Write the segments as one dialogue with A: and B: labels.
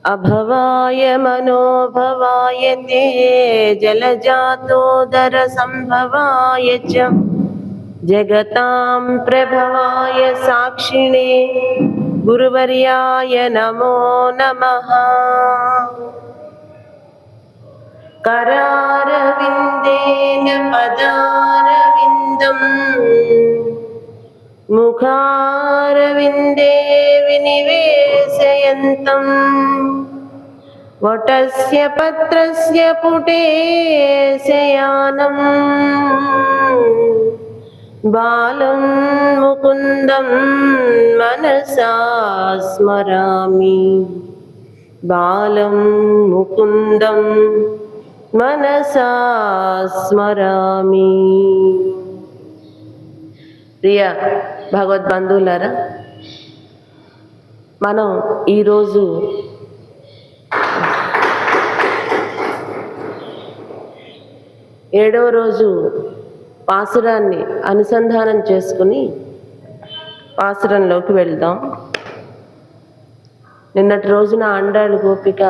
A: अभवाय मनोभवाय ते जलजातोदर संभवाय च जगतां प्रभवाय साक्षिणे गुरुवर्याय नमो नमः। करारविन्देन पदारविन्दम् मुखारविन्दे विनिवेशयन्तम् वटस्य पत्रस्य पुटे शयानम् बालं मुकुन्दं मनसा स्मरामि बालं मुकुन्दं मनसा स्मरामि। ప్రియ భగవద్బంధువులారా, మనం ఈరోజు ఏడవ రోజు పాసురాన్ని అనుసంధానం చేసుకుని పాసురంలోకి వెళ్దాం. నిన్నటి రోజున ఆండాళ్ గోపిక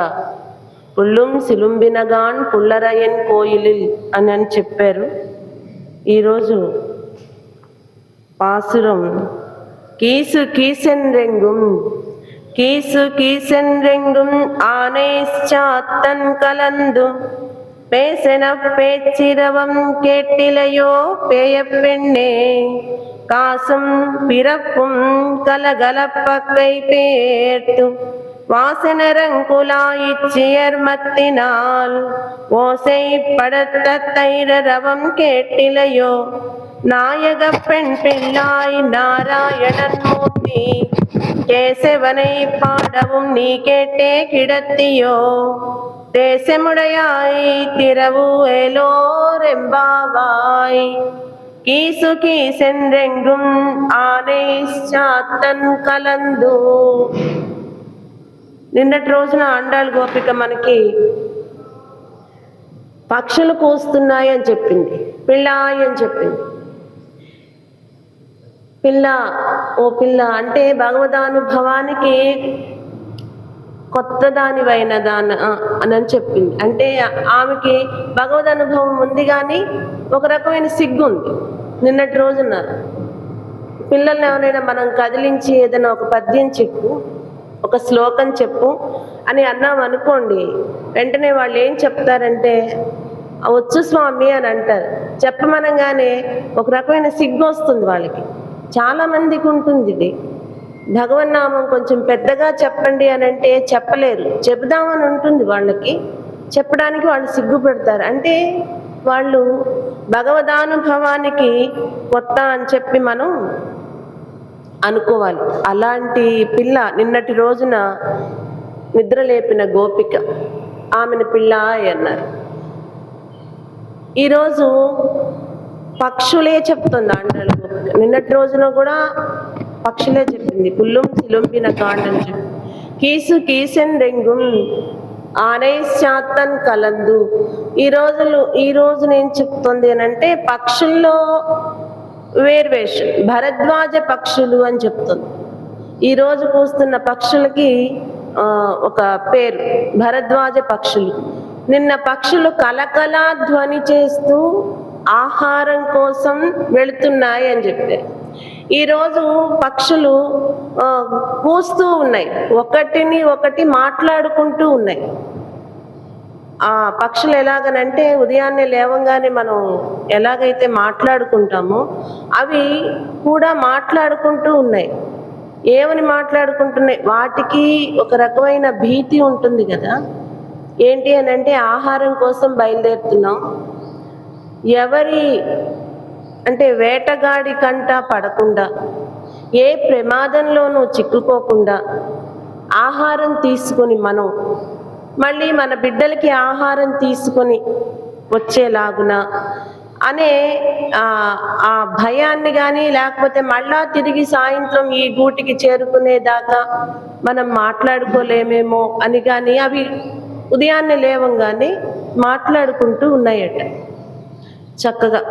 A: పుల్లుం సిలుంబినగాన్ పుల్లరయన్ కోయిలిల్ అని చెప్పారు. ఈరోజు பாசுரம் கீசு கீசென்றெங்கும் கீசு கீசென்றெங்கும் ஆனைச்சாத்தன் கலந்து பேசென பேச்சிரவம் கேட்டிலையோ பேய பெண்ணே காசும் பிறப்பும் கலகலப்பக்கை பேர்த்து வாசனரங்குலாயிச்சியர்மத்தினால் ஓசை படுத்த தைரரவம் கேட்டிலையோ நாயக பெண் பிள்ளாய் நாராயணன் மூர்த்தி கேசவனை பாடவும் நீ கேட்டே கிடத்தியோ தேசமுடையாய் திரவு ஏலோரெம்பாவாய் கீசு கீசென்றெங்கும் ஆனை చాத்தన్ కలందు. నిన్నటి రోజున ఆండాళ్ గోపిక మనకి పక్షులు కూస్తున్నాయి అని చెప్పింది, పిల్లాయి అని చెప్పింది. పిల్ల ఓ పిల్ల అంటే భగవదానుభవానికి కొత్త దానివైన అని చెప్పింది. అంటే ఆమెకి భగవద్ అనుభవం ఉంది కానీ ఒక రకమైన సిగ్గు ఉంది. నిన్నటి రోజున పిల్లల్ని ఎవరైనా మనం కదిలించి ఏదైనా ఒక పద్యం చెప్పు, ఒక శ్లోకం చెప్పు అని అన్నాం అనుకోండి, వెంటనే వాళ్ళు ఏం చెప్తారంటే వచ్చు స్వామి అని అంటారు. చెప్పమనగానే ఒక రకమైన సిగ్గు వస్తుంది వాళ్ళకి. చాలా మందికి ఉంటుంది ఇది. భగవన్నామం కొంచెం పెద్దగా చెప్పండి అని అంటే చెప్పలేరు, చెబుదామని ఉంటుంది వాళ్ళకి, చెప్పడానికి వాళ్ళు సిగ్గుపడతారు. అంటే వాళ్ళు భగవదానుభవానికి కొత్త అని చెప్పి మనం అనుకోవాలి. అలాంటి పిల్ల నిన్నటి రోజున నిద్రలేపిన గోపిక, ఆమెను పిల్లాయి అన్నారు. ఈరోజు పక్షులే చెప్తుంది ఆండాళ్ గోపిక. నిన్నటి రోజున కూడా పక్షులే చెప్పింది. పుల్లుం సిలుంబిన కాండని చెప్పి కీసు కీసెన్ రెంగుం ఆనైశ్చాత్తన్ కలందు. ఈ రోజు నేను చెప్తుంది అని అంటే పక్షుల్లో వేర్వేషన్ భరద్వాజ పక్షులు అని చెప్తుంది. ఈరోజు కూస్తున్న పక్షులకి ఒక పేరు భరద్వాజ పక్షులు. నిన్న పక్షులు కలకలా ధ్వని చేస్తూ ఆహారం కోసం వెళుతున్నాయి అని చెప్పారు. ఈరోజు పక్షులు కూస్తూ ఉన్నాయి, ఒకటిని ఒకటి మాట్లాడుకుంటూ ఉన్నాయి. ఆ పక్షులు ఎలాగనంటే ఉదయాన్నే లేవంగానే మనం ఎలాగైతే మాట్లాడుకుంటామో అవి కూడా మాట్లాడుకుంటూ ఉన్నాయి. ఏమని మాట్లాడుకుంటున్నాయి? వాటికి ఒక రకమైన భీతి ఉంటుంది కదా. ఏంటి అని అంటే ఆహారం కోసం బయలుదేరుతున్నాం, ఎవరి అంటే వేటగాడి కంట పడకుండా, ఏ ప్రమాదంలోనూ చిక్కుకోకుండా ఆహారం తీసుకొని మనం మళ్ళీ మన బిడ్డలకి ఆహారం తీసుకొని వచ్చేలాగున అనే ఆ భయాన్ని కానీ, లేకపోతే మళ్ళా తిరిగి సాయంత్రం ఈ గూటికి చేరుకునేదాకా మనం మాట్లాడుకోలేమేమో అని కానీ అవి ఉదయాన్నే లేవంగానే మాట్లాడుకుంటూ ఉన్నాయట. చక్కగా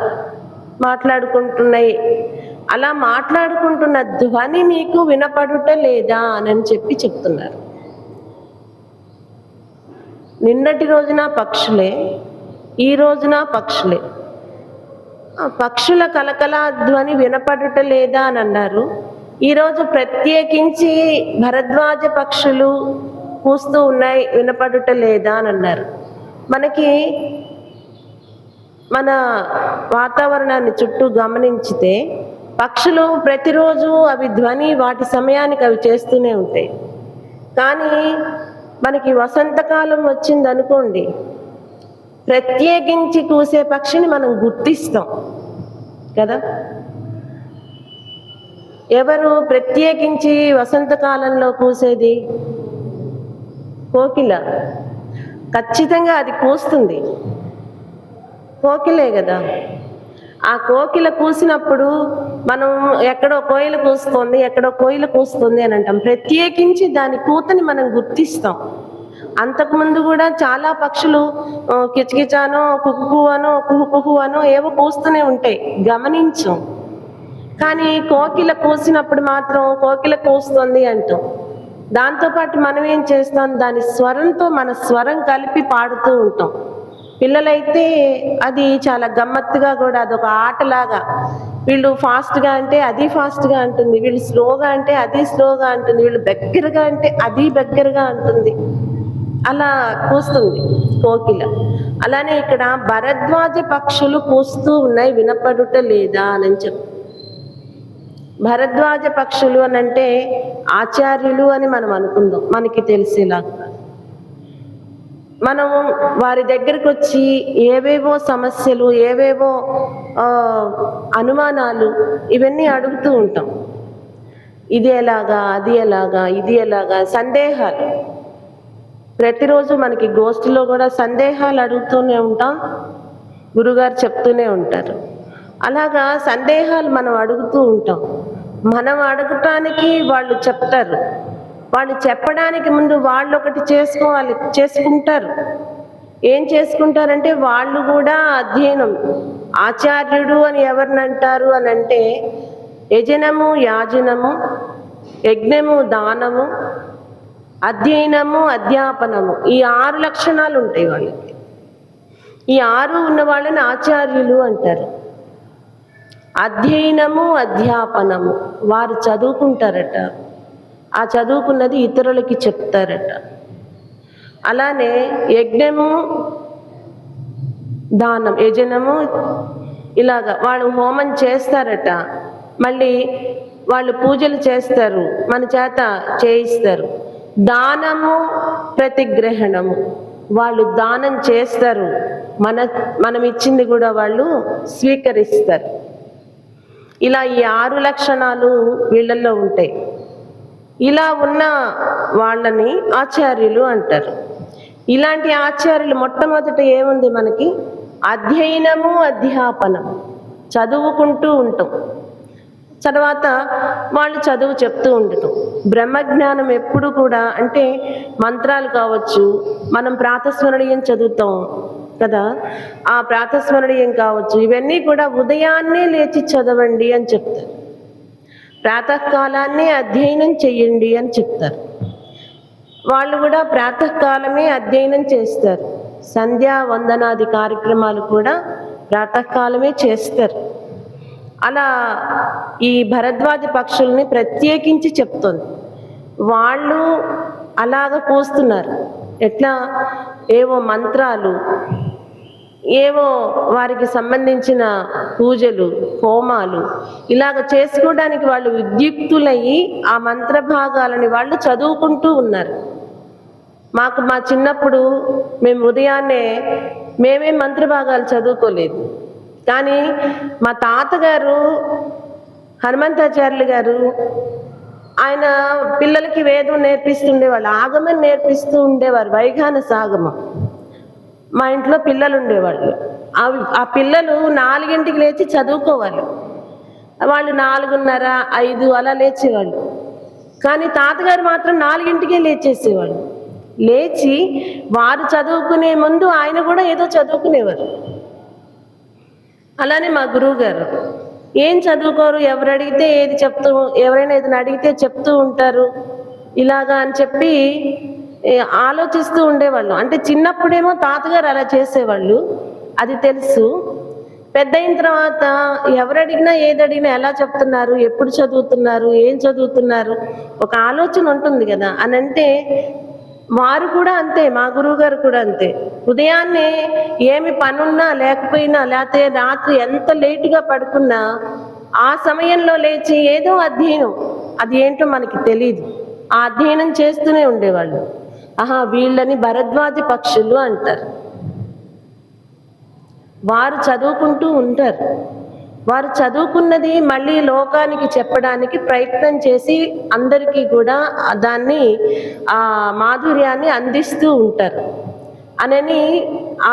A: మాట్లాడుకుంటున్నాయి. అలా మాట్లాడుకుంటున్న ధ్వని మీకు వినపడుట లేదా అని చెప్పి చెప్తున్నారు. నిన్నటి రోజున పక్షులే, ఈ రోజున పక్షులే. పక్షుల కలకల ధ్వని వినపడుట లేదా అని అన్నారు. ఈరోజు ప్రత్యేకించి భరద్వాజ పక్షులు కూస్తూ ఉన్నాయి, వినపడుట లేదా అని అన్నారు. మనకి మన వాతావరణాన్ని చుట్టూ గమనించితే పక్షులు ప్రతిరోజు అవి ధ్వని వాటి సమయానికి అవి చేస్తూనే ఉంటాయి. కానీ మనకి వసంతకాలం వచ్చింది అనుకోండి, ప్రత్యేకించి కూసే పక్షిని మనం గుర్తిస్తాం కదా. ఎవరు ప్రత్యేకించి వసంతకాలంలో కూసేది? కోకిల. ఖచ్చితంగా అది కూస్తుంది, కోకిలే కదా. ఆ కోకిల కూసినప్పుడు మనం ఎక్కడో కోయిల కూస్తుంది, ఎక్కడో కోయిల కూస్తుంది అని అంటాం. ప్రత్యేకించి దాని కూతని మనం గుర్తిస్తాం. అంతకుముందు కూడా చాలా పక్షులు కిచకిచానో కుక్కు అనో కుహు అనో ఏవో కూస్తూనే ఉంటాయి, గమనించాం. కానీ కోకిల కూసినప్పుడు మాత్రం కోకిల కూస్తుంది అంటాం. దాంతోపాటు మనం ఏం చేస్తాం, దాని స్వరంతో మన స్వరం కలిపి పాడుతూ ఉంటాం. పిల్లలైతే అది చాలా గమ్మత్తుగా కూడా, అదొక ఆటలాగా. వీళ్ళు ఫాస్ట్గా అంటే అది ఫాస్ట్గా అంటుంది, వీళ్ళు స్లోగా అంటే అది స్లోగా అంటుంది, వీళ్ళు దగ్గరగా అంటే అది దగ్గరగా అంటుంది. అలా కూస్తుంది కోకిల. అలానే ఇక్కడ భరద్వాజ పక్షులు కూస్తూ ఉన్నాయి, వినపడుట లేదా అని చెప్పి. భరద్వాజ పక్షులు అని అంటే ఆచార్యులు అని మనం అనుకుందాం, మనకి తెలిసేలాగా. మనం వారి దగ్గరికి వచ్చి ఏవేవో సమస్యలు, ఏవేవో అనుమానాలు ఇవన్నీ అడుగుతూ ఉంటాం. ఇది ఎలాగా, అది ఎలాగా, ఇది ఎలాగా, సందేహాలు. ప్రతిరోజు మనకి గోష్ఠిలో కూడా సందేహాలు అడుగుతూనే ఉంటాం, గురుగారు చెప్తూనే ఉంటారు. అలాగా సందేహాలు మనం అడుగుతూ ఉంటాం. మనం అడగటానికి వాళ్ళు చెప్తారు, వాళ్ళు చెప్పడానికి ముందు వాళ్ళు ఒకటి చేసుకుంటారు. ఏం చేసుకుంటారంటే వాళ్ళు కూడా అధ్యయనం. ఆచార్యుడు అని ఎవరిని అంటారు అని అంటే యజనము, యాజనము, యజ్ఞము, దానము, అధ్యయనము, అధ్యాపనము, ఈ 6 లక్షణాలు ఉంటాయి వాళ్ళకి. ఈ 6 ఉన్న వాళ్ళని ఆచార్యులు అంటారు. అధ్యయనము, అధ్యాపనము, వారు చదువుకుంటారట, ఆ చదువుకున్నది ఇతరులకి చెప్తారట. అలానే యజ్ఞము, దానం, యజనము, ఇలాగా వాళ్ళు హోమం చేస్తారట. మళ్ళీ వాళ్ళు పూజలు చేస్తారు, మన చేత చేయిస్తారు. దానము, ప్రతిగ్రహణము, వాళ్ళు దానం చేస్తారు, మనం ఇచ్చింది కూడా వాళ్ళు స్వీకరిస్తారు. ఇలా ఈ 6 లక్షణాలు వీళ్ళల్లో ఉంటాయి. ఇలా ఉన్న వాళ్ళని ఆచార్యులు అంటారు. ఇలాంటి ఆచార్యులు మొట్టమొదట ఏముంది మనకి? అధ్యయనము, అధ్యాపనం, చదువుకుంటూ ఉంటాం. తర్వాత వాళ్ళు చదువు చెప్తూ ఉండటం. బ్రహ్మజ్ఞానం ఎప్పుడు కూడా అంటే మంత్రాలు కావచ్చు, మనం ప్రాతస్మరణీయం చదువుతాం కదా, ఆ ప్రాతస్మరణీయం కావచ్చు, ఇవన్నీ కూడా ఉదయాన్నే లేచి చదవండి అని చెప్తారు. ప్రాతకాలాన్ని అధ్యయనం చెయ్యండి అని చెప్తారు. వాళ్ళు కూడా ప్రాతకాలమే అధ్యయనం చేస్తారు. సంధ్యా వందనాది కార్యక్రమాలు కూడా ప్రాతకాలమే చేస్తారు. అలా ఈ భరద్వాజ పక్షుల్ని ప్రత్యేకించి చెప్తుంది. వాళ్ళు అలాగ కూస్తున్నారు. ఎట్లా? ఏవో మంత్రాలు, ఏవో వారికి సంబంధించిన పూజలు, హోమాలు ఇలాగ చేసుకోవడానికి వాళ్ళు విద్యుక్తులయ్యి ఆ మంత్ర భాగాలని వాళ్ళు చదువుకుంటూ ఉన్నారు. మా చిన్నప్పుడు మేము ఉదయాన్నే మేమే మంత్ర భాగాలు చదువుకోలేదు. కానీ మా తాతగారు హనుమంతాచార్యులు గారు ఆయన పిల్లలకి వేదం నేర్పిస్తుండేవాళ్ళు, ఆగమం నేర్పిస్తూ ఉండేవారు, వైఖానస ఆగమం. మా ఇంట్లో పిల్లలు ఉండేవాళ్ళు. ఆ పిల్లలు 4ంటికి లేచి చదువుకోవాలి. వాళ్ళు 4:30, 5 అలా లేచేవాళ్ళు. కానీ తాతగారు మాత్రం 4ంటికే లేచేసేవాళ్ళు. లేచి వారు చదువుకునే ముందు ఆయన కూడా ఏదో చదువుకునేవారు. అలానే మా గురువు గారు ఏం చదువుకోరు, ఎవరు అడిగితే ఏది చెప్తూ, ఎవరైనా ఏదైనా అడిగితే చెప్తూ ఉంటారు ఇలాగా అని చెప్పి ఆలోచిస్తూ ఉండేవాళ్ళు. అంటే చిన్నప్పుడేమో తాతగారు అలా చేసేవాళ్ళు, అది తెలుసు. పెద్ద అయిన తర్వాత ఎవరు అడిగినా ఏది అడిగినా ఎలా చెప్తున్నారు, ఎప్పుడు చదువుతున్నారు, ఏం చదువుతున్నారు, ఒక ఆలోచన ఉంటుంది కదా. అని అంటే వారు కూడా అంతే, మా గురువు గారు కూడా అంతే. ఉదయాన్నే ఏమి పనున్నా లేకపోయినా, లేకపోతే రాత్రి ఎంత లేటుగా పడుకున్నా ఆ సమయంలో లేచి ఏదో అధ్యయనం, అది ఏంటో మనకి తెలియదు, ఆ అధ్యయనం చేస్తూనే ఉండేవాళ్ళు. వీళ్ళని భరద్వాజ పక్షులు అంటారు. వారు చదువుకుంటూ ఉంటారు. వారు చదువుకున్నది మళ్ళీ లోకానికి చెప్పడానికి ప్రయత్నం చేసి అందరికీ కూడా దాన్ని ఆ మాధుర్యాన్ని అందిస్తూ ఉంటారు. అనని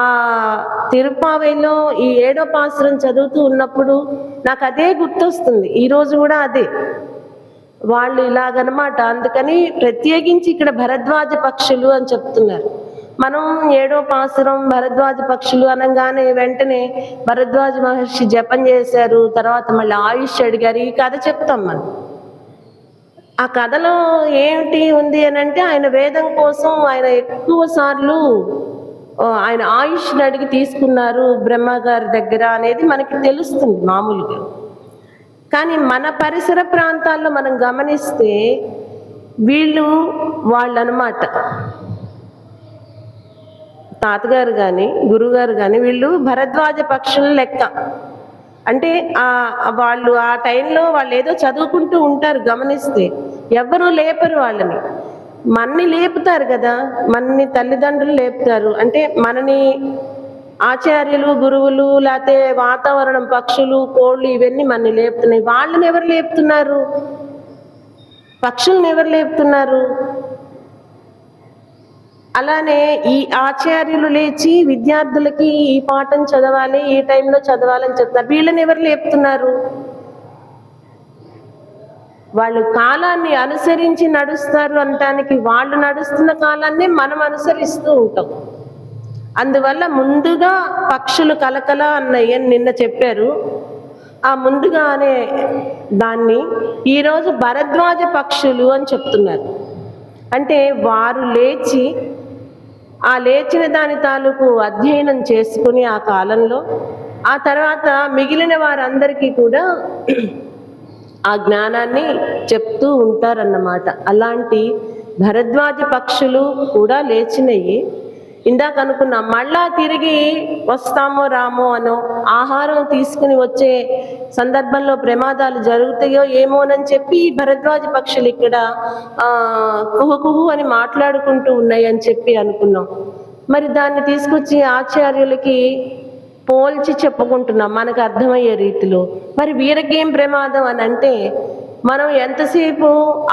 A: ఆ తిరుపావైలో ఈ 7వ పాసురం చదువుతూ ఉన్నప్పుడు నాకు అదే గుర్తొస్తుంది. ఈరోజు కూడా అదే, వాళ్ళు ఇలాగనమాట. అందుకని ప్రత్యేకించి ఇక్కడ భరద్వాజ పక్షులు అని చెప్తున్నారు. మనం 7వ పాసురం భరద్వాజ పక్షులు అనగానే వెంటనే భరద్వాజ మహర్షి జపం చేశారు, తర్వాత మళ్ళీ ఆయుష్ అడిగారు, ఈ కథ చెప్తాం మనం. ఆ కథలో ఏమిటి ఉంది అని అంటే, ఆయన వేదం కోసం ఆయన ఎక్కువ సార్లు ఆయన ఆయుష్ని అడిగి తీసుకున్నారు బ్రహ్మగారి దగ్గర అనేది మనకి తెలుస్తుంది మామూలుగా. కానీ మన పరిసర ప్రాంతాల్లో మనం గమనిస్తే వాళ్ళనమాట, తాతగారు కానీ గురువుగారు కానీ వీళ్ళు భరద్వాజ పక్షుల లెక్క. అంటే వాళ్ళు ఆ టైంలో వాళ్ళు ఏదో చదువుకుంటూ ఉంటారు, గమనిస్తే ఎవరు లేపరు వాళ్ళని. మనని లేపుతారు కదా, మనని తల్లిదండ్రులు లేపుతారు. అంటే మనని ఆచార్యులు, గురువులు, లేకపోతే వాతావరణం, పక్షులు, కోళ్ళు ఇవన్నీ మనని లేపుతున్నాయి. వాళ్ళని ఎవరు లేపుతున్నారు? పక్షుల్ని ఎవరు లేపుతున్నారు? అలానే ఈ ఆచార్యులు లేచి విద్యార్థులకి ఈ పాఠం చదవాలి, ఈ టైంలో చదవాలని చెప్తారు. వీళ్ళని ఎవరు లేపుతున్నారు? వాళ్ళు కాలాన్ని అనుసరించి నడుస్తారు అనటానికి వాళ్ళు నడుస్తున్న కాలాన్ని మనం అనుసరిస్తూ ఉంటాం. అందువల్ల ముందుగా పక్షులు కలకల అన్నయ్య నిన్న చెప్పారు. ఆ ముందుగా అనే దాన్ని ఈరోజు భరద్వాజ పక్షులు అని చెప్తున్నారు. అంటే వారు లేచి ఆ లేచిన దాని తాలూకు అధ్యయనం చేసుకుని ఆ కాలంలో ఆ తర్వాత మిగిలిన వారందరికీ కూడా ఆ జ్ఞానాన్ని చెప్తూ ఉంటారన్నమాట. అలాంటి భరద్వాజ పక్షులు కూడా లేచినవి. ఇందాక అనుకున్నాం, మళ్ళా తిరిగి వస్తామో రామో అనో, ఆహారం తీసుకుని వచ్చే సందర్భంలో ప్రమాదాలు జరుగుతాయో ఏమోనని చెప్పి భరద్వాజ పక్షులు ఇక్కడ కుహు కుహు అని మాట్లాడుకుంటూ ఉన్నాయి అని చెప్పి అనుకున్నాం. మరి దాన్ని తీసుకొచ్చి ఆచార్యులకి పోల్చి చెప్పుకుంటున్నాం మనకు అర్థమయ్యే రీతిలో. మరి వీరకేం ప్రమాదం అని అంటే, మనం ఎంతసేపు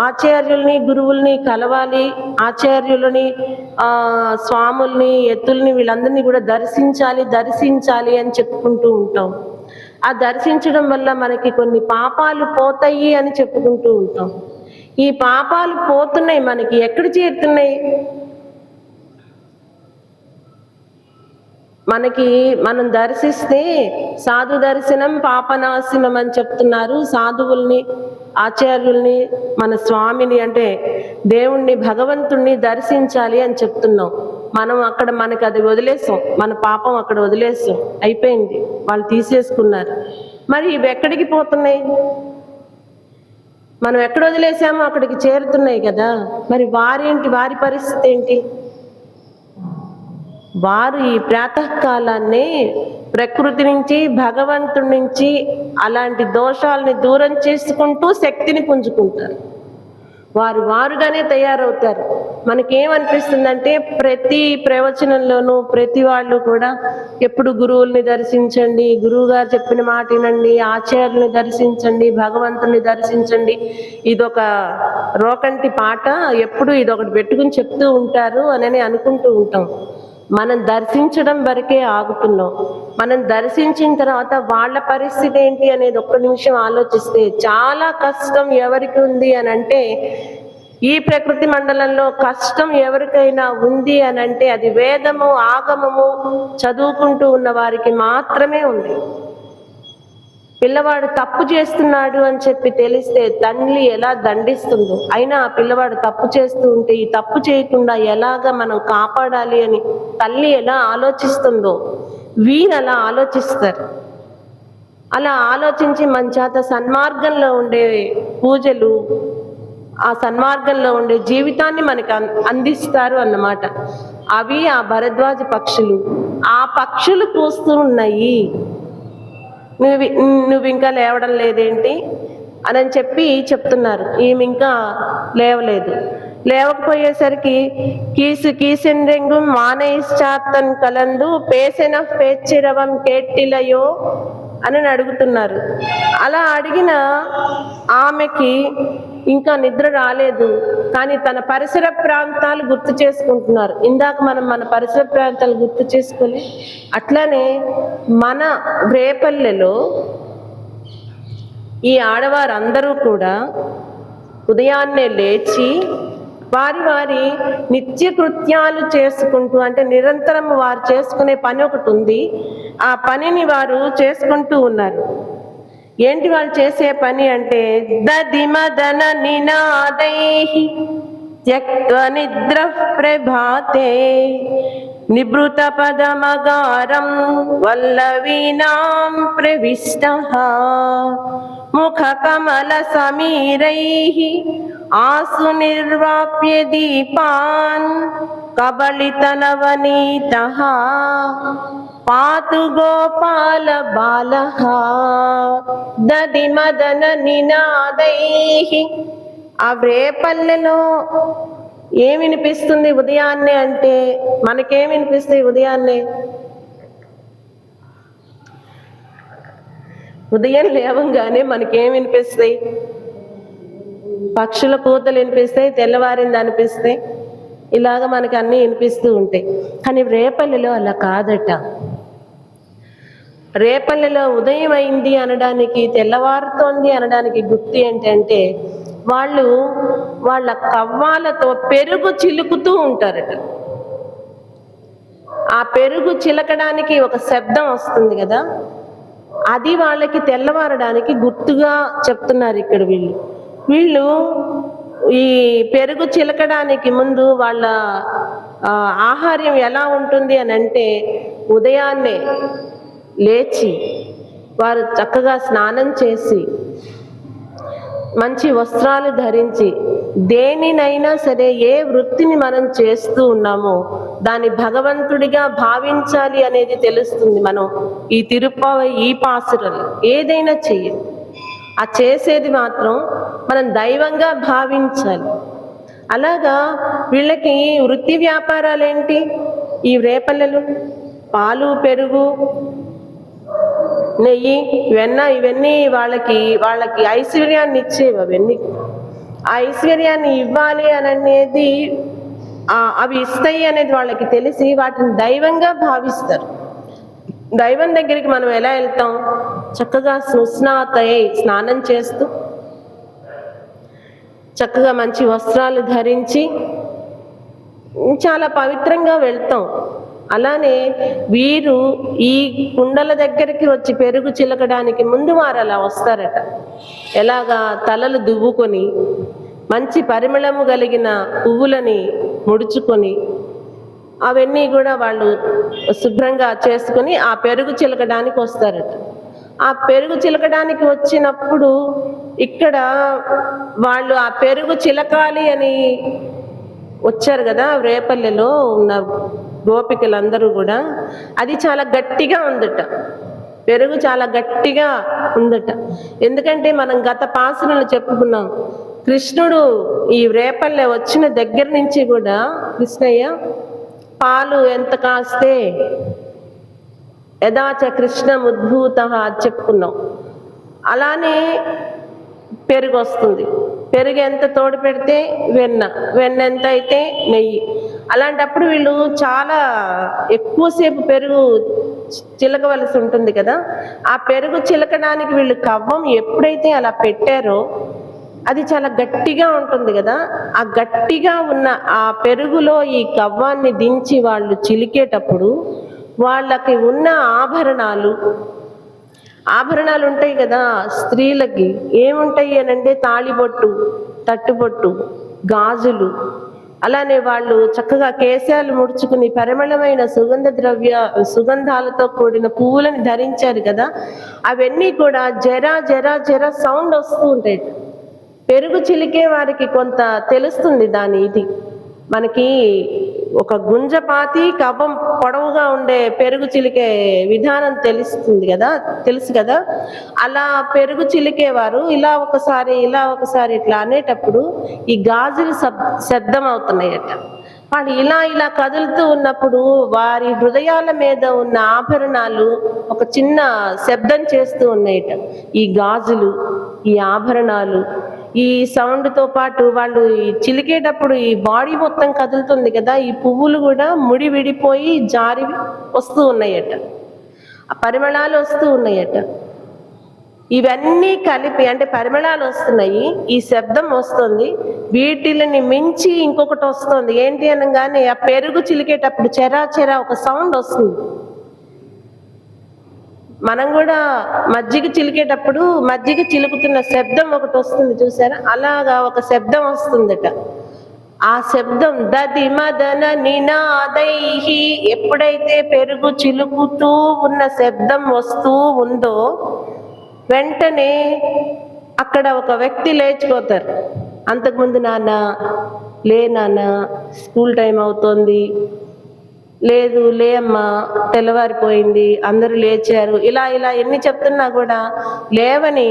A: ఆచార్యుల్ని, గురువుల్ని కలవాలి, ఆచార్యులని, స్వాముల్ని, ఎత్తుల్ని, వీళ్ళందరినీ కూడా దర్శించాలి అని చెప్పుకుంటూ ఉంటాం. ఆ దర్శించడం వల్ల మనకి కొన్ని పాపాలు పోతాయి అని చెప్పుకుంటూ ఉంటాం. ఈ పాపాలు పోతున్నాయి, మనకి ఎక్కడ చేరుతున్నాయి? మనం దర్శిస్తే సాధు దర్శనం పాపనాశనం అని చెప్తున్నారు. సాధువుల్ని, ఆచార్యుల్ని, మన స్వామిని అంటే దేవుణ్ణి, భగవంతుణ్ణి దర్శించాలి అని చెప్తున్నాం. మనం అక్కడ మనకి అది వదిలేసాం, మన పాపం అక్కడ వదిలేసాం, అయిపోయింది, వాళ్ళు తీసేసుకున్నారు. మరి ఇవి ఎక్కడికి పోతున్నాయి? మనం ఎక్కడ వదిలేసామో అక్కడికి చేరుతున్నాయి కదా. మరి వారి పరిస్థితి ఏంటి? వారు ఈ ప్రాతకాలాన్ని ప్రకృతి నుంచి, భగవంతుడి నుంచి అలాంటి దోషాలని దూరం చేసుకుంటూ శక్తిని పుంజుకుంటారు. వారుగానే తయారవుతారు. మనకేమనిపిస్తుందంటే ప్రతి ప్రవచనంలోనూ ప్రతి వాళ్ళు కూడా ఎప్పుడు గురువుల్ని దర్శించండి, గురువు గారు చెప్పిన మాట వినండి, ఆచార్యుల్ని దర్శించండి, భగవంతుని దర్శించండి, ఇదొక రోకంటి పాట, ఎప్పుడు ఇదొకటి పెట్టుకుని చెప్తూ ఉంటారు అని అనుకుంటూ ఉంటాం. మనం దర్శించడం వరకే ఆగుతున్నాం. మనం దర్శించిన తర్వాత వాళ్ళ పరిస్థితి ఏంటి అనేది ఒక్క నిమిషం ఆలోచిస్తే చాలా కష్టం ఎవరికి ఉంది అని అంటే, ఈ ప్రకృతి మండలంలో కష్టం ఎవరికైనా ఉంది అని అంటే అది వేదము, ఆగమము చదువుకుంటూ ఉన్న వారికి మాత్రమే ఉంది. పిల్లవాడు తప్పు చేస్తున్నాడు అని చెప్పి తెలిస్తే తల్లి ఎలా దండిస్తుందో, అయినా ఆ పిల్లవాడు తప్పు చేస్తూ ఉంటే ఈ తప్పు చేయకుండా ఎలాగ మనం కాపాడాలి అని తల్లి ఎలా ఆలోచిస్తుందో వీరు అలా ఆలోచిస్తారు. అలా ఆలోచించి మన చేత సన్మార్గంలో ఉండే పూజలు, ఆ సన్మార్గంలో ఉండే జీవితాన్ని మనకి అందిస్తారు అన్నమాట. అవి ఆ భరద్వాజ పక్షులు. ఆ పక్షులు కూస్తూ ఉన్నాయి, నువ్వు ఇంకా లేవడం లేదేంటి అని చెప్పి చెప్తున్నారు. ఈమె ఇంకా లేవలేదు. లేవకపోయేసరికి కీసెందెంగు మానయిశ్చాత్తన్ కలందు పేసెన పేచ్చిరవం కేట్టిలయో అని అడుగుతున్నారు. అలా అడిగిన ఆమెకి ఇంకా నిద్ర రాలేదు, కానీ తన పరిసర ప్రాంతాలు గుర్తు చేసుకుంటున్నారు. ఇందాక మనం మన పరిసర ప్రాంతాలు గుర్తు చేసుకోలే, అట్లానే మన రేపల్లెలో ఈ ఆడవారందరూ కూడా ఉదయాన్నే లేచి వారి వారి నిత్య కృత్యాలు చేసుకుంటూ, అంటే నిరంతరం వారు చేసుకునే పని ఒకటి ఉంది, ఆ పనిని వారు చేసుకుంటూ ఉన్నారు. ఏంటి వాళ్ళు చేసే పని అంటే దదిమదన నినాదైః త్యక్త్వ నిద్ర ప్రభాతే నిభృత పదమగారం వల్లవీనాం ప్రవిష్టః ముఖ కమల సమీరైః ఆసు నిర్వాప్య దీపాన్ కబళిత నవనీతః పాతు గోపాల బాలః దదిమదన నినాదైః. ఆ రేపల్లెలో ఏం వినిపిస్తుంది ఉదయాన్నే అంటే? మనకేం వినిపిస్తాయి ఉదయాన్నే? ఉదయం లేవంగానే మనకేం వినిపిస్తాయి? పక్షుల కూతలు వినిపిస్తాయి, తెల్లవారింది అనిపిస్తాయి, ఇలాగ మనకి అన్నీ వినిపిస్తూ ఉంటాయి. కానీ రేపల్లెలో అలా కాదట. రేపల్లెలో ఉదయం అయింది అనడానికి, తెల్లవారుతోంది అనడానికి గుర్తు ఏంటంటే వాళ్ళు వాళ్ళ కవ్వాలతో పెరుగు చిలుకుతూ ఉంటారట. ఆ పెరుగు చిలకడానికి ఒక శబ్దం వస్తుంది కదా, అది వాళ్ళకి తెల్లవారడానికి గుర్తుగా చెప్తున్నారు ఇక్కడ వీళ్ళు. ఈ పెరుగు చిలకడానికి ముందు వాళ్ళ ఆహార్యం ఎలా ఉంటుంది అని అంటే, ఉదయాన్నే లేచి వారు చక్కగా స్నానం చేసి మంచి వస్త్రాలు ధరించి, దేనినైనా సరే ఏ వృత్తిని మనం చేస్తూ ఉన్నామో దాన్ని భగవంతుడిగా భావించాలి అనేది తెలుస్తుంది. మనం ఈ తిరుప్పావై ఈ పాసురలు ఏదైనా చెయ్యాలి, ఆ చేసేది మాత్రం మనం దైవంగా భావించాలి. అలాగా వీళ్ళకి వృత్తి వ్యాపారాలు ఏంటి? ఈ రేపల్లెలు పాలు, పెరుగు, నెయ్యి, వెన్న, ఇవన్నీ వాళ్ళకి ఐశ్వర్యాన్ని ఇచ్చేవి. అవన్నీ ఆ ఐశ్వర్యాన్ని ఇవ్వాలి అని అనేది, అవి ఇస్తాయి అనేది వాళ్ళకి తెలిసి వాటిని దైవంగా భావిస్తారు. దైవం దగ్గరికి మనం ఎలా వెళ్తాం? చక్కగా సుస్నాతయై స్నానం చేస్తూ చక్కగా మంచి వస్త్రాలు ధరించి చాలా పవిత్రంగా వెళ్తాం. అలానే వీరు ఈ కుండల దగ్గరికి వచ్చి పెరుగు చిలకడానికి ముందు వారు అలా వస్తారట. ఎలాగా? తలలు దువ్వుకొని మంచి పరిమళము కలిగిన పువ్వులని ముడుచుకొని అవన్నీ కూడా వాళ్ళు శుభ్రంగా చేసుకొని ఆ పెరుగు చిలకడానికి వస్తారట. ఆ పెరుగు చిలకడానికి వచ్చినప్పుడు ఇక్కడ వాళ్ళు ఆ పెరుగు చిలకాలి అని వచ్చారు కదా రేపల్లెలో ఉన్న గోపికలందరూ కూడా. అది చాలా గట్టిగా ఉందట, పెరుగు చాలా గట్టిగా ఉందట. ఎందుకంటే మనం గత పాసనలు చెప్పుకున్నాం, కృష్ణుడు ఈ రేపల్లె వచ్చిన దగ్గర నుంచి కూడా కృష్ణయ్య పాలు ఎంత కాస్తే యదాచ కృష్ణ ఉద్భూత అది చెప్పుకున్నాం. అలానే పెరుగు వస్తుంది, పెరుగు ఎంత తోడు పెడితే వెన్న ఎంత అయితే నెయ్యి. అలాంటప్పుడు వీళ్ళు చాలా ఎక్కువసేపు పెరుగు చిలకవలసి ఉంటుంది కదా. ఆ పెరుగు చిలకడానికి వీళ్ళు కవ్వం ఎప్పుడైతే అలా పెట్టారో అది చాలా గట్టిగా ఉంటుంది కదా. ఆ గట్టిగా ఉన్న ఆ పెరుగులో ఈ కవ్వాన్ని దించి వాళ్ళు చిలికేటప్పుడు వాళ్ళకి ఉన్న ఆభరణాలు, ఆభరణాలు ఉంటాయి కదా స్త్రీలకి, ఏముంటాయి అని అంటే తాళిబొట్టు, తట్టుబొట్టు, గాజులు. అలానే వాళ్ళు చక్కగా కేశాలు ముడుచుకుని పరిమళమైన సుగంధాలతో కూడిన పువ్వులను ధరించారు కదా. అవన్నీ కూడా జర జర జర సౌండ్ వస్తూ ఉంటాయి. పెరుగు చిలికే వారికి కొంత తెలుస్తుంది దాని ఇది. మనకి ఒక గుంజపాతి కవ్వం పొడవుగా ఉండే పెరుగు చిలికే విధానం తెలుసు కదా. అలా పెరుగు చిలికేవారు ఇలా ఒకసారి ఇలా ఒకసారి ఇట్లా అనేటప్పుడు ఈ గాజులు శబ్దం అవుతున్నాయట. వాళ్ళు ఇలా ఇలా కదులుతూ ఉన్నప్పుడు వారి హృదయాల మీద ఉన్న ఆభరణాలు ఒక చిన్న శబ్దం చేస్తూ ఉన్నాయట. ఈ గాజులు, ఈ ఆభరణాలు, ఈ సౌండ్తో పాటు వాళ్ళు చిలికేటప్పుడు ఈ బాడీ మొత్తం కదులుతుంది కదా, ఈ పువ్వులు కూడా ముడి విడిపోయి జారి వస్తూ ఉన్నాయట, ఆ పరిమళాలు వస్తూ ఉన్నాయట. ఇవన్నీ కలిపి అంటే పరిమళాలు వస్తున్నాయి, ఈ శబ్దం వస్తుంది, వీటిని మించి ఇంకొకటి వస్తుంది. ఏంటి అనగానే ఆ పెరుగు చిలికేటప్పుడు చెరా చెరా ఒక సౌండ్ వస్తుంది. మనం కూడా మజ్జిగ చిలికేటప్పుడు మజ్జిగ చిలుకుతున్న శబ్దం ఒకటి వస్తుంది చూసారా, అలాగా ఒక శబ్దం వస్తుందట. ఆ శబ్దం దది మదన నినాదైహి, ఎప్పుడైతే పెరుగు చిలుకుతూ ఉన్న శబ్దం వస్తూ ఉందో వెంటనే అక్కడ ఒక వ్యక్తి లేచిపోతారు. అంతకుముందు నాన్న స్కూల్ టైం అవుతోంది, లేదు లే అమ్మా తెల్లవారిపోయింది, అందరూ లేచారు, ఇలా ఇలా ఎన్ని చెప్తున్నా కూడా లేవని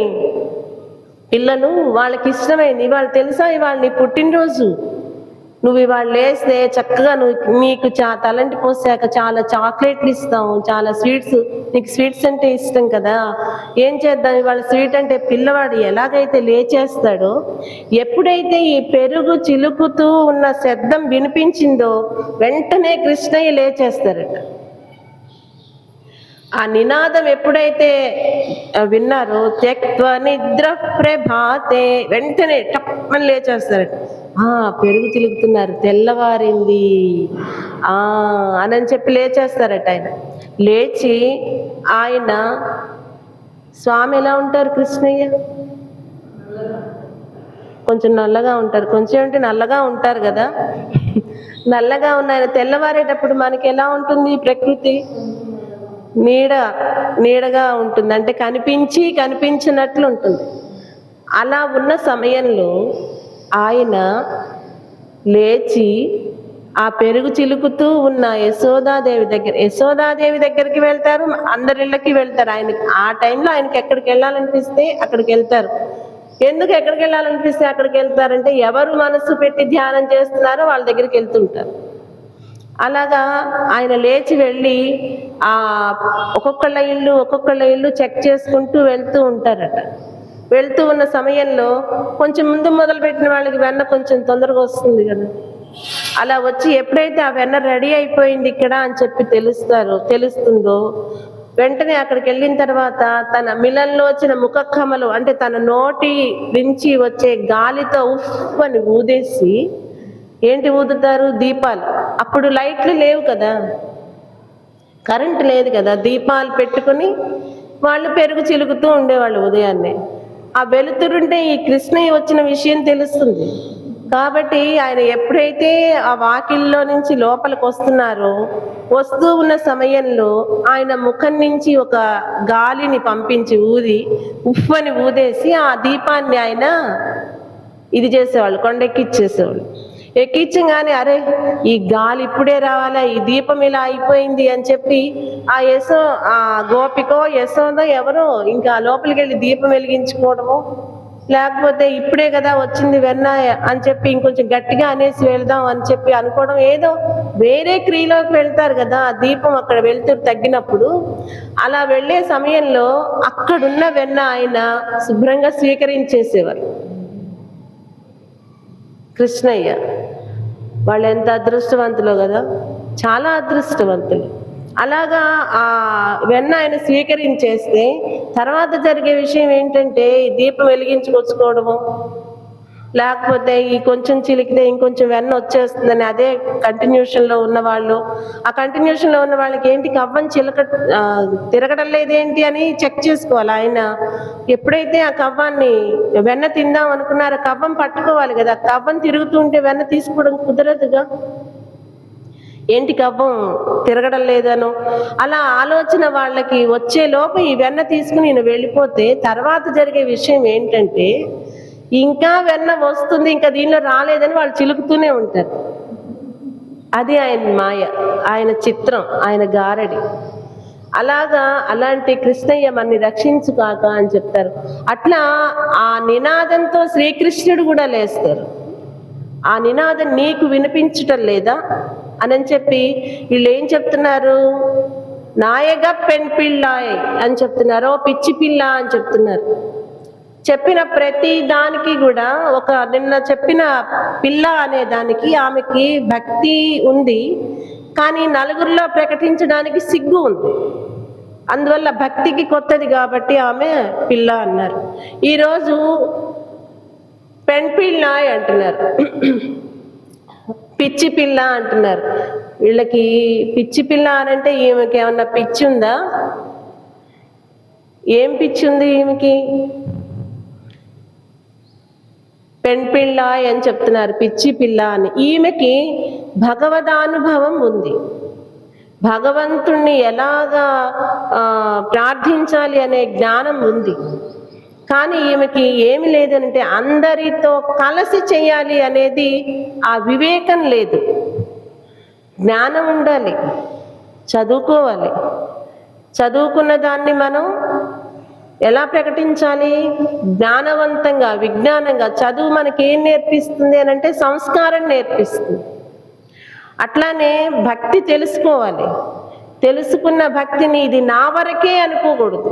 A: పిల్లలు వాళ్ళకి ఇష్టమైంది. ఇవాళ తెలుసా, ఇవాళ నీ పుట్టినరోజు, నువ్వు ఇవాళ లేస్తే చక్కగా నీకు తలంటి పోసాక చాలా చాక్లెట్లు ఇస్తాం, చాలా స్వీట్స్, నీకు స్వీట్స్ అంటే ఇష్టం కదా, ఏం చేద్దాం ఇవాళ స్వీట్ అంటే పిల్లవాడు ఎలాగైతే లేచేస్తాడో, ఎప్పుడైతే ఈ పెరుగు చిలుకుతూ ఉన్న శబ్దం వినిపించిందో వెంటనే కృష్ణయ్య లేచేస్తారట. ఆ నినాదం ఎప్పుడైతే విన్నారో త్యక్త్వ నిద్ర ప్రభాతే, వెంటనే టప్పని లేచేస్తారట. పెరుగు చిలుకుతున్నారు, తెల్లవారింది అని చెప్పి లేచేస్తారట. ఆయన లేచి ఆయన స్వామి ఎలా ఉంటారు కృష్ణయ్య, కొంచెం నల్లగా ఉంటారు, కొంచెం అంటే నల్లగా ఉంటారు కదా, నల్లగా ఉన్న ఆయన తెల్లవారేటప్పుడు మనకి ఎలా ఉంటుంది ప్రకృతి, నీడగా ఉంటుంది, అంటే కనిపించినట్లు ఉంటుంది. అలా ఉన్న సమయంలో ఆయన లేచి ఆ పెరుగు చిలుకుతూ ఉన్న యశోదాదేవి దగ్గరికి వెళ్తారు, అందరిళ్ళకి వెళ్తారు. ఆ టైంలో ఆయనకి ఎక్కడికి వెళ్ళాలనిపిస్తే అక్కడికి వెళ్తారు. ఎందుకు ఎక్కడికి వెళ్ళాలనిపిస్తే అక్కడికి వెళ్తారంటే ఎవరు మనసు పెట్టి ధ్యానం చేస్తున్నారో వాళ్ళ దగ్గరికి వెళ్తుంటారు. అలాగా ఆయన లేచి వెళ్ళి ఆ ఒక్కొక్కళ్ళ ఇల్లు చెక్ చేసుకుంటూ వెళ్తూ ఉంటారట. వెళ్తూ ఉన్న సమయంలో కొంచెం ముందు మొదలుపెట్టిన వాళ్ళకి వెన్న కొంచెం తొందరగా వస్తుంది కదా, అలా వచ్చి ఎప్పుడైతే ఆ వెన్న రెడీ అయిపోయింది ఇక్కడ అని చెప్పి తెలుస్తుందో వెంటనే అక్కడికి వెళ్ళిన తర్వాత తన మిలన్లో వచ్చిన ముఖకమలు అంటే తన నోటి నుంచి వచ్చే గాలితో ఉఫ్ అని ఊదేసి, ఏంటి ఊదుతారు, దీపాలు. అప్పుడు లైట్లు లేవు కదా, కరెంటు లేదు కదా, దీపాలు పెట్టుకుని వాళ్ళు పెరుగు చిలుకుతూ ఉండేవాళ్ళు ఉదయాన్నే. ఆ వెలుతురుంటే ఈ కృష్ణయ్య వచ్చిన విషయం తెలుస్తుంది. కాబట్టి ఆయన ఎప్పుడైతే ఆ వాకిల్లో నుంచి లోపలికి వస్తూ ఉన్న సమయంలో ఆయన ముఖం నుంచి ఒక గాలిని పంపించి ఉఫ్ అని ఊదేసి ఆ దీపాన్ని ఆయన ఇది చేసేవాళ్ళు, కొండెక్కిచ్చేసేవాళ్ళు. ఎక్కించగానే అరే ఈ గాలి ఇప్పుడే రావాలా, ఈ దీపం ఇలా అయిపోయింది అని చెప్పి ఆ గోపికో యశోదో ఎవరో ఇంకా లోపలికి వెళ్ళి దీపం వెలిగించుకోవడమో, లేకపోతే ఇప్పుడే కదా వచ్చింది వెన్న అని చెప్పి ఇంకొంచెం గట్టిగా అనేసి వెళ్దాం అని చెప్పి అనుకోవడం, ఏదో వేరే క్రియలోకి వెళ్తారు కదా. ఆ దీపం అక్కడ వెలుతురు తగ్గినప్పుడు అలా వెళ్ళే సమయంలో అక్కడున్న వెన్న ఆయన శుభ్రంగా స్వీకరించేసేవారు కృష్ణయ్య. వాళ్ళు ఎంత అదృష్టవంతులో కదా, చాలా అదృష్టవంతులు. అలాగా ఆ వెన్న ఆయన స్వీకరించేస్తే తర్వాత జరిగే విషయం ఏంటంటే ఈ దీపం వెలిగించుకొచ్చుకోవడము, లేకపోతే ఈ కొంచెం చిలికితే ఇంకొంచెం వెన్న వచ్చేస్తుందని అదే కంటిన్యూషన్లో ఉన్న వాళ్ళు, ఆ కంటిన్యూషన్లో ఉన్న వాళ్ళకి ఏంటి కవ్వం తిరగడం లేదేంటి అని చెక్ చేసుకోవాలి. ఆయన ఎప్పుడైతే ఆ కవ్వాన్ని వెన్న తిందాం అనుకున్నారో కవ్వం పట్టుకోవాలి కదా, కవ్వం తిరుగుతుంటే వెన్న తీసుకోవడం కుదరదుగా. ఏంటి కవ్వం తిరగడం లేదనో అలా ఆలోచన వాళ్ళకి వచ్చే లోపు ఈ వెన్న తీసుకుని నేను వెళ్ళిపోతే తర్వాత జరిగే విషయం ఏంటంటే ఇంకా వెన్న వస్తుంది, ఇంకా దీనిలో రాలేదని వాళ్ళు చిలుకుతూనే ఉంటారు. అది ఆయన మాయ, ఆయన చిత్రం, ఆయన గారడి. అలాగా అలాంటి కృష్ణయ్య మనని రక్షించు కాక అని చెప్తారు. అట్లా ఆ నినాదంతో శ్రీకృష్ణుడు కూడా లేస్తారు. ఆ నినాదం నీకు వినిపించటం లేదా అని చెప్పి వీళ్ళు ఏం చెప్తున్నారు, నాయగ పెన్ పిల్లాయ్ అని చెప్తున్నారు, ఓ పిచ్చి పిల్ల అని చెప్తున్నారు. చెప్పిన ప్రతి దానికి కూడా ఒక నిన్న చెప్పిన పిల్ల అనే దానికి ఆమెకి భక్తి ఉంది, కానీ నలుగురిలో ప్రకటించడానికి సిగ్గు ఉంది. అందువల్ల భక్తికి కొత్తది కాబట్టి ఆమె పిల్ల అన్నారు. ఈరోజు పెన్ పిల్లాయ్ అంటున్నారు, పిచ్చి పిల్ల అంటున్నారు. వీళ్ళకి పిచ్చి పిల్ల అనంటే ఈమెకి ఏమన్నా పిచ్చి ఉందా? ఏం పిచ్చి ఉంది ఈమెకి? పెన్ పిల్ల అని చెప్తున్నారు, పిచ్చి పిల్ల అని. ఈమెకి భగవదానుభవం ఉంది, భగవంతుణ్ణి ఎలాగా ప్రార్థించాలి అనే జ్ఞానం ఉంది. కానీ ఈమెకి ఏమి లేదనంటే అందరితో కలిసి చేయాలి అనేది ఆ వివేకం లేదు. జ్ఞానం ఉండాలి, చదువుకోవాలి. చదువుకున్న దాన్ని మనం ఎలా ప్రకటించాలి? జ్ఞానవంతంగా, విజ్ఞానంగా. చదువు మనకి ఏం నేర్పిస్తుంది అనంటే సంస్కారం నేర్పిస్తుంది. అట్లానే భక్తి తెలుసుకోవాలి. తెలుసుకున్న భక్తిని ఇది నా వరకే అనుకోకూడదు.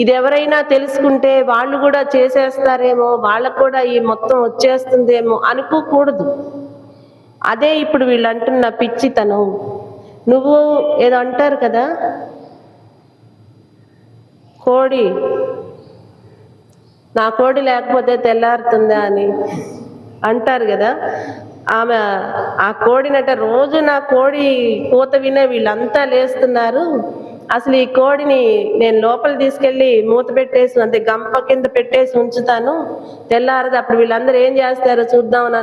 A: ఇది ఎవరైనా తెలుసుకుంటే వాళ్ళు కూడా చేసేస్తారేమో, వాళ్ళకు కూడా ఈ మొత్తం వచ్చేస్తుందేమో అనుకోకూడదు. అదే ఇప్పుడు వీళ్ళు అంటున్న పిచ్చితనం. నువ్వు ఏదో అంటారు కదా, కోడి, నా కోడి లేకపోతే తెల్లారుతుందా అని అంటారు కదా. ఆమె ఆ కోడినట రోజు నా కోడి కూత వినే వీళ్ళంతా లేస్తున్నారు, అసలు ఈ కోడిని నేను లోపల తీసుకెళ్ళి మూత పెట్టేసి అంటే గంప కింద పెట్టేసి ఉంచుతాను, తెల్లారదు, అప్పుడు వీళ్ళందరూ ఏం చేస్తారో చూద్దామని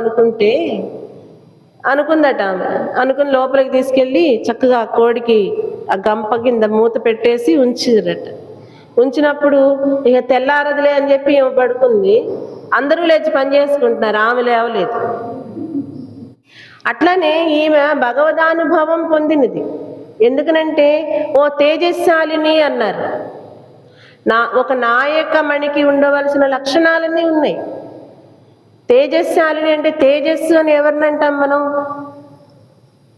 A: అనుకుందట ఆమె. అనుకుని లోపలికి తీసుకెళ్ళి చక్కగా ఆ కోడికి ఆ గంప కింద మూత పెట్టేసి ఉంచిరట. ఉంచినప్పుడు ఇక తెల్లారదులే అని చెప్పి ఏమో పడుకుంది. అందరూ లేచి పని చేసుకుంటున్నారు, ఆమె లేవలేదు. అట్లానే ఈమె భగవదానుభవం పొందినది. ఎందుకనంటే ఓ తేజస్శాలిని అన్నారు. ఒక నాయకమణికి ఉండవలసిన లక్షణాలన్నీ ఉన్నాయి. తేజస్శాలిని అంటే తేజస్సు అని ఎవరినంటాం మనం?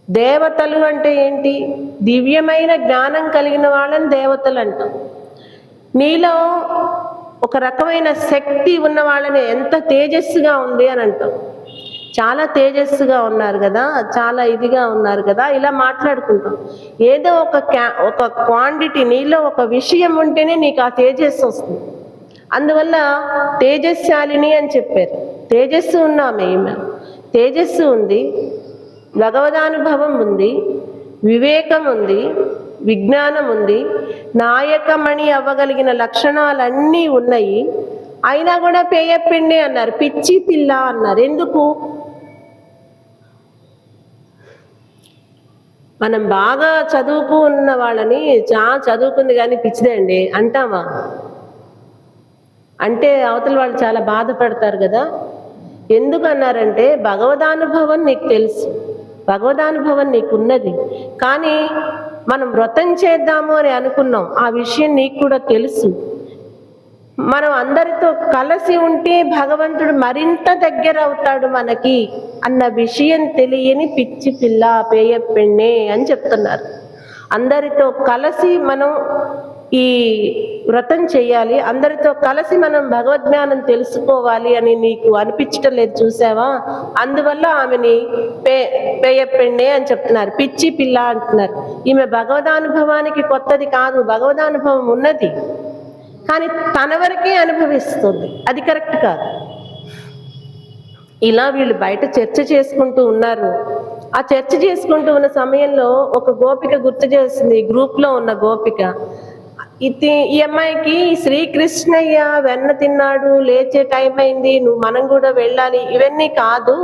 A: దేవతలు అంటే ఏంటి? దివ్యమైన జ్ఞానం కలిగిన వాళ్ళని దేవతలు అంటాం. నీలో ఒక రకమైన శక్తి ఉన్న వాళ్ళని ఎంత తేజస్సుగా ఉంది అని అంటాం. చాలా తేజస్సుగా ఉన్నారు కదా, చాలా ఇదిగా ఉన్నారు కదా, ఇలా మాట్లాడుకుంటాం. ఏదో ఒక క్వాంటిటీ, నీలో ఒక విషయం ఉంటేనే నీకు ఆ తేజస్సు వస్తుంది. అందువల్ల తేజస్శాలిని అని చెప్పారు. తేజస్సు ఉన్నామే, ఈమె తేజస్సు ఉంది, భగవదానుభవం ఉంది, వివేకం ఉంది, విజ్ఞానం ఉంది, నాయకమణి అవ్వగలిగిన లక్షణాలన్నీ ఉన్నాయి. అయినా కూడా పేయపిండి అన్నారు, పిచ్చి పిల్ల అన్నారు. ఎందుకు? మనం బాగా చదువుకున్న వాళ్ళని చదువుకుంది కానీ పిచ్చిదే అండి అంటామా? అంటే అవతల వాళ్ళు చాలా బాధపడతారు కదా. ఎందుకు అన్నారంటే భగవదానుభవం నీకు తెలుసు, భగవదానుభవం నీకున్నది. కానీ మనం వ్రతం చేద్దాము అని అనుకున్నాం, ఆ విషయం నీకు కూడా తెలుసు. మనం అందరితో కలిసి ఉంటే భగవంతుడు మరింత దగ్గర అవుతాడు మనకి అన్న విషయం తెలియని పిచ్చి పిల్ల, పేయ పెಣ್ಣే అని చెప్తున్నారు. అందరితో కలిసి మనం ఈ వ్రతం చేయాలి, అందరితో కలిసి మనం భగవద్జ్ఞానం తెలుసుకోవాలి అని నీకు అనిపించటం లేదు, చూసావా? అందువల్ల ఆమెని పేయ పెಣ್ಣే అని చెప్తున్నారు, పిచ్చి పిల్ల అంటున్నారు. ఈమె భగవదానుభవానికి కొత్తది కాదు, భగవదానుభవం ఉన్నది, కానీ తన వరకే అనుభవిస్తుంది. అది కరెక్ట్ కాదు. ఇలా వీళ్ళు బయట చర్చ చేసుకుంటూ ఉన్నారు. ఆ చర్చ చేసుకుంటూ ఉన్న సమయంలో ఒక గోపిక గుర్తు చేస్తుంది, గ్రూప్ లో ఉన్న గోపిక, ఈ అమ్మాయికి శ్రీకృష్ణయ్య వెన్న తిన్నాడు, లేచే టైం అయింది, మనం కూడా వెళ్ళాలి, ఇవన్నీ కాదు.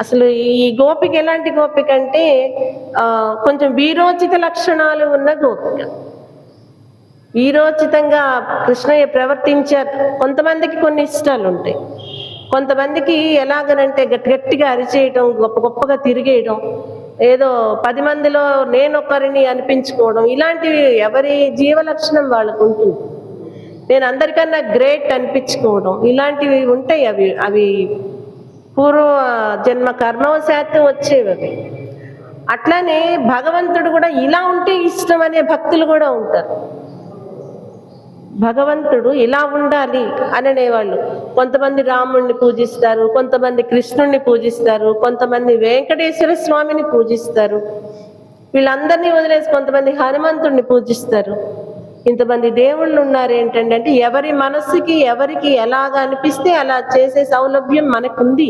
A: అసలు ఈ గోపిక ఎలాంటి గోపిక అంటే కొంచెం వీరోచిత లక్షణాలు ఉన్న గోపిక. వీరోచితంగా కృష్ణయ్య ప్రవర్తించారు. కొంతమందికి కొన్ని ఇష్టాలు ఉంటాయి, కొంతమందికి ఎలాగనంటే గట్టిగా అరిచేయడం, గొప్ప గొప్పగా తిరిగేయడం, ఏదో 10 మందిలో నేనొకరిని అనిపించుకోవడం, ఇలాంటివి ఎవరి జీవ లక్షణం వాళ్ళకు ఉంటుంది. నేను అందరికన్నా గ్రేట్ అనిపించుకోవడం, ఇలాంటివి ఉంటాయి. అవి పూర్వ జన్మ కర్మవశాత్తు వచ్చేవి అవి. అట్లానే భగవంతుడు కూడా ఇలా ఉంటే ఇష్టం అనే భక్తులు కూడా ఉంటారు. భగవంతుడు ఇలా ఉండాలి అని అనేవాళ్ళు. కొంతమంది రాముణ్ణి పూజిస్తారు, కొంతమంది కృష్ణుణ్ణి పూజిస్తారు, కొంతమంది వెంకటేశ్వర స్వామిని పూజిస్తారు. వీళ్ళందరినీ వదిలేసి కొంతమంది హనుమంతుడిని పూజిస్తారు. ఇంతమంది దేవుళ్ళు ఉన్నారు. ఏంటంటే ఎవరి మనస్సుకి ఎవరికి ఎలాగ అనిపిస్తే అలా చేసే సౌలభ్యం మనకుంది.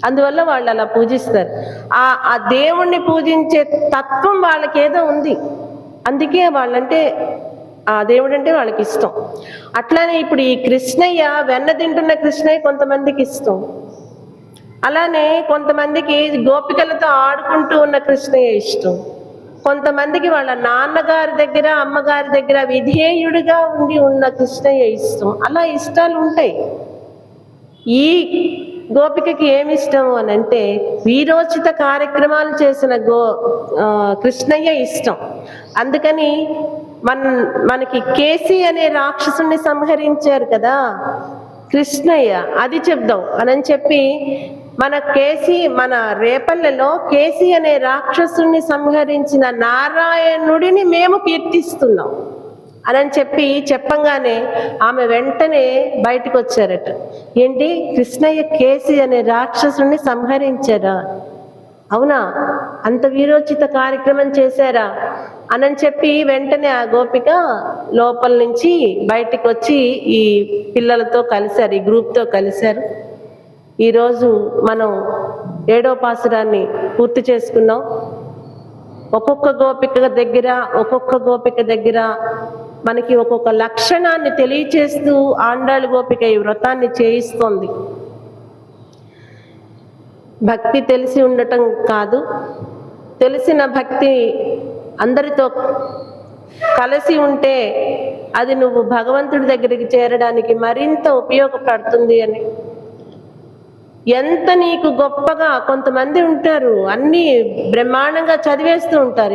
A: అందువల్ల వాళ్ళు అలా పూజిస్తారు. ఆ దేవుణ్ణి పూజించే తత్వం వాళ్ళకేదో ఉంది. అందుకే వాళ్ళంటే ఆ దేవుడు అంటే వాళ్ళకి ఇష్టం. అట్లానే ఇప్పుడు ఈ కృష్ణయ్య, వెన్న తింటున్న కృష్ణయ్య కొంతమందికి ఇష్టం. అలానే కొంతమందికి గోపికలతో ఆడుకుంటూ ఉన్న కృష్ణయ్య ఇష్టం. కొంతమందికి వాళ్ళ నాన్నగారి దగ్గర అమ్మగారి దగ్గర విధేయుడిగా ఉండి ఉన్న కృష్ణయ్య ఇష్టం. అలా ఇష్టాలు ఉంటాయి. ఈ గోపికకి ఏమి ఇష్టం అని అంటే వీరోచిత కార్యక్రమాలు చేసిన కృష్ణయ్య ఇష్టం. అందుకని మనకి కేసి అనే రాక్షసుని సంహరించారు కదా కృష్ణయ్య, అది చెప్దాం అని చెప్పి మన రేపల్లెలో కేసి అనే రాక్షసుని సంహరించిన నారాయణుడిని మేము కీర్తిస్తున్నాం అని చెప్పంగానే ఆమె వెంటనే బయటకు వచ్చారట. ఏంటి, కృష్ణయ్య కేసి అనే రాక్షసుని సంహరించారా? అవునా, అంత వీరోచిత కార్యక్రమం చేశారా అని చెప్పి వెంటనే ఆ గోపిక లోపల నుంచి బయటికి వచ్చి ఈ పిల్లలతో కలిశారు, ఈ గ్రూప్తో కలిశారు. ఈరోజు మనం 7వ పాసురాన్ని పూర్తి చేసుకున్నాం. ఒక్కొక్క గోపిక దగ్గర మనకి ఒక్కొక్క లక్షణాన్ని తెలియచేస్తూ ఆండాళ్ గోపిక ఈ వ్రతాన్ని చేయిస్తోంది. భక్తి తెలిసి ఉండటం కాదు, తెలిసిన భక్తి అందరితో కలిసి ఉంటే అది నువ్వు భగవంతుడి దగ్గరికి చేరడానికి మరింత ఉపయోగపడుతుంది అని. ఎంత నీకు గొప్పగా కొంతమంది ఉంటారు, అన్నీ బ్రహ్మాండంగా చదివేస్తూ ఉంటారు.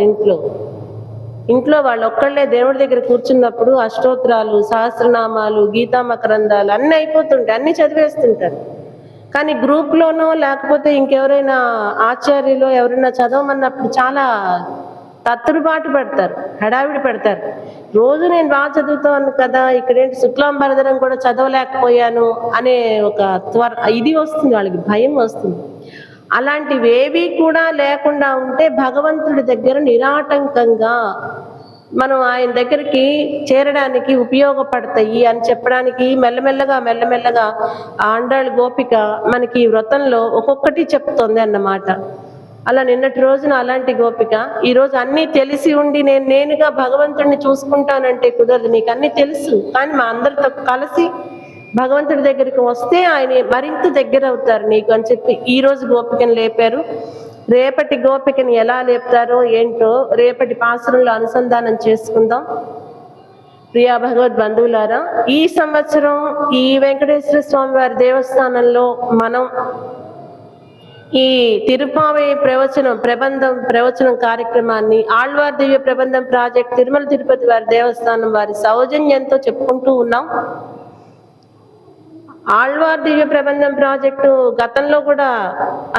A: ఇంట్లో వాళ్ళు ఒక్కళ్ళే దేవుడి దగ్గర కూర్చున్నప్పుడు అష్టోత్తరాలు, సహస్రనామాలు, గీతా మకరందాలు అన్నీ అయిపోతుంటాయి, అన్నీ చదివేస్తుంటారు. కానీ గ్రూప్లోనో లేకపోతే ఇంకెవరైనా ఆచార్యులు ఎవరైనా చదవమన్నప్పుడు చాలా తత్తురుబాటు పెడతారు, హడావిడి పెడతారు. రోజు నేను బాగా చదువుతాను కదా, ఇక్కడేంటి శుక్లాంబరధరం కూడా చదవలేకపోయాను అనే ఒక ఇది వస్తుంది, వాళ్ళకి భయం వస్తుంది. అలాంటివేవి కూడా లేకుండా ఉంటే భగవంతుడి దగ్గర నిరాటంకంగా మనం ఆయన దగ్గరికి చేరడానికి ఉపయోగపడతాయి అని చెప్పడానికి మెల్లమెల్లగా ఆండాళ్ గోపిక మనకి ఈ వ్రతంలో ఒక్కొక్కటి చెప్తోంది అన్నమాట. అలా నిన్నటి రోజున అలాంటి గోపిక ఈరోజు అన్నీ తెలిసి ఉండి నేనుగా భగవంతుడిని చూసుకుంటానంటే కుదరదు. నీకు అన్నీ తెలుసు, కానీ మా అందరితో కలిసి భగవంతుడి దగ్గరికి వస్తే ఆయన మరింత దగ్గర అవుతారు నీకు అని చెప్పి ఈరోజు గోపికను లేపారు. రేపటి గోపికని ఎలా లేపుతారో ఏంటో రేపటి పాసురంలో అనుసంధానం చేసుకుందాం. ప్రియా భగవద్ బంధువులారా, ఈ సంవత్సరం ఈ వెంకటేశ్వర స్వామి వారి దేవస్థానంలో మనం ఈ తిరుపావై ప్రవచనం కార్యక్రమాన్ని ఆళ్వార్ దివ్య ప్రబంధం ప్రాజెక్ట్ తిరుమల తిరుపతి వారి దేవస్థానం వారి సౌజన్యంతో చెప్పుకుంటూ ఉన్నాం. ఆళ్వార్ దివ్య ప్రబంధం ప్రాజెక్టు గతంలో కూడా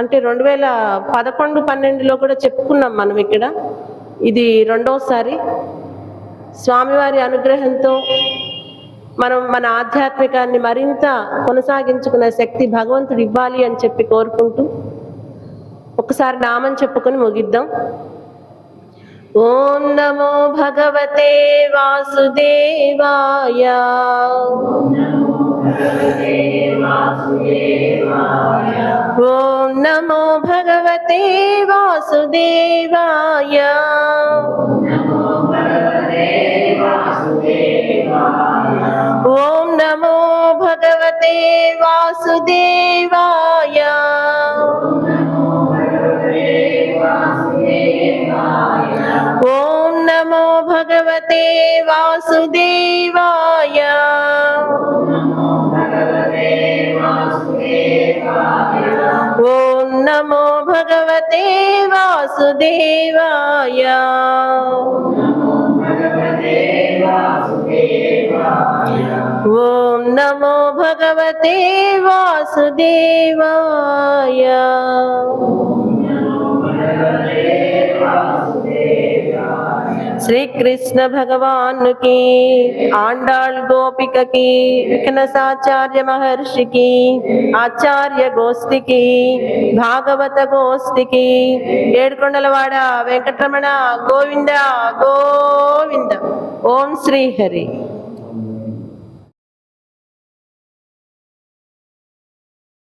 A: అంటే 2011-12లో కూడా చెప్పుకున్నాం మనం. ఇక్కడ ఇది 2వసారి. స్వామివారి అనుగ్రహంతో మనం మన ఆధ్యాత్మికాన్ని మరింత కొనసాగించుకునే శక్తి భగవంతుడు ఇవ్వాలి అని చెప్పి కోరుకుంటూ ఒకసారి నామం చెప్పుకొని ముగిద్దాం. ఓం నమో భగవతే వాసుదేవాయ. భగవతే వాసుదేవాయ. ఓం నమో భగవతే వాసుదేవాయ. ఓం నమో భగవతే వాసుదేవాయ. ఓం నమో భగవతే వాసుదేవాయ. శ్రీ కృష్ణ భగవాన్ కి, ఆండాళ్ గోపిక కి, విఘ్నసాచార్య మహర్షికి, ఆచార్య గోష్ఠికి, భాగవత గోష్ఠికి, ఏడుకొండలవాడ వెంకటరమణ గోవింద గోవింద. ఓం శ్రీ హరి.